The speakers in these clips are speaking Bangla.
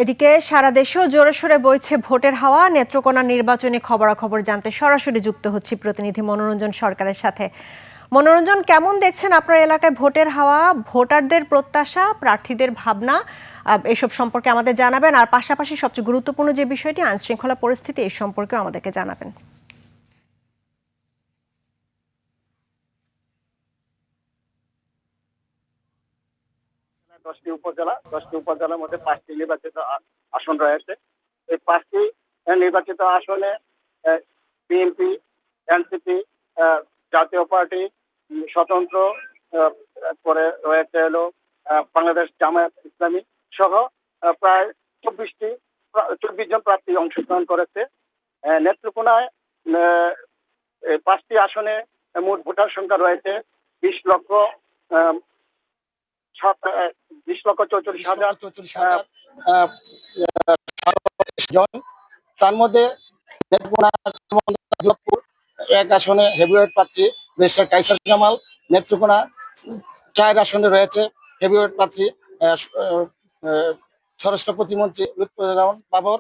এদিকে সারা দেশেও জোরে সোরে বইছে ভোটের হাওয়া। নেত্রকোনা নির্বাচনী খবরাখবর জানতে সরাসরি যুক্ত হচ্ছি প্রতিনিধি মনোরঞ্জন সরকারের সাথে। মনোরঞ্জন, কেমন দেখছেন আপনার এলাকায় ভোটের হাওয়া, ভোটারদের প্রত্যাশা, প্রার্থীদের ভাবনা, এসব সম্পর্কে আমাদের জানাবেন। আর পাশাপাশি সবচেয়ে গুরুত্বপূর্ণ যে বিষয়টি আইন শৃঙ্খলা পরিস্থিতি, এই সম্পর্কেও আমাদেরকে জানাবেন। 10টি উপজেলার মধ্যে 5টি নির্বাচিত আসন রয়েছে। এই 5টি নির্বাচিত আসনে বিএনপি, এনসিপি, জাতীয় পার্টি, স্বতন্ত্র, পরে রয়েছে হলো বাংলাদেশ জামায়াত ইসলামী সহ প্রায় 24 জন প্রার্থী অংশগ্রহণ করেছে। নেত্রকোনায় 5টি আসনে মোট ভোটার সংখ্যা রয়েছে 20,44,000 জন। তার মধ্যে এক আসনে হেভিওয়েট প্রার্থী ব্যারিস্টার কাইসার জামাল, নেত্রকোনা 4 আসনে রয়েছে হেভিওয়েট প্রার্থী স্বরাষ্ট্র প্রতিমন্ত্রী লুৎফুজ্জামান বাবর।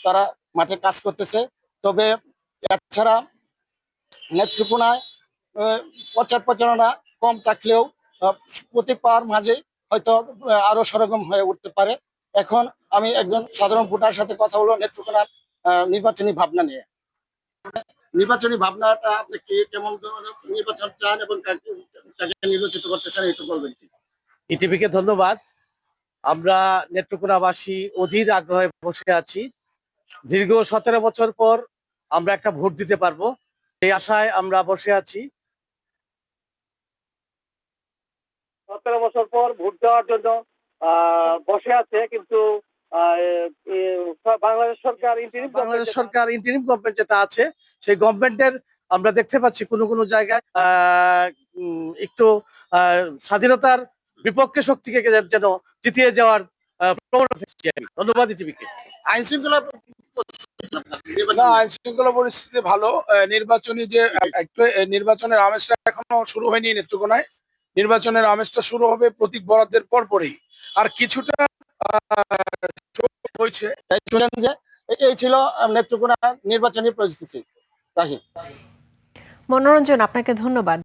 তারা মাঠে কাজ করতেছে। তবে এছাড়া নেত্রকোনায় প্রচার প্রচারণা কম থাকলেও প্রতিবার মাঝে হয়তো আরো সরগম হয়ে উঠতে পারে। এখন আমি একজন সাধারণ ভোটার সাথে কথা বলবো নেত্রকোনার নির্বাচনী ভাবনা নিয়ে। নির্বাচনী ভাবনাটা আপনি কি কেমন নির্বাচন চান এবং কাকে নির্বাচিত করতে চান একটু বলবেন কি? ইটিভিকে ধন্যবাদ। আমরা নেত্রকোনাবাসী অধীর আগ্রহে বসে আছি। দীর্ঘ 17 বছর পর আমরা একটা ভোট দিতে পারবো, এই আশায় আমরা বসে আছি। 17 বছর পর ভোট দেওয়ার জন্য বসে আছে, কিন্তু বাংলাদেশ সরকার ইন্টারিম গভর্নমেন্ট যেটা আছে, সেই গভর্নমেন্টের আমরা দেখতে পাচ্ছি কোনো জায়গায় একটু স্বাধীনতার বিপক্ষে শক্তিকে যেন জিতিয়ে যাওয়ার প্রবণতা দেখছি আমি। ধন্যবাদ ইটিভিকে। আইন শৃঙ্খলা আইন শৃঙ্খলা পরিস্থিতি ভালো। নির্বাচনী যে একটু নির্বাচনের আমেজটা এখনো শুরু হয়নি নেত্রকোনায়। নির্বাচনের আমেজটা শুরু হবে প্রতীক বরাদ্দের পরপরই। আর কিছুটা হয়েছে। এই ছিল নেত্রকোনা নির্বাচনী পরিস্থিতি। মনোরঞ্জন, আপনাকে ধন্যবাদ।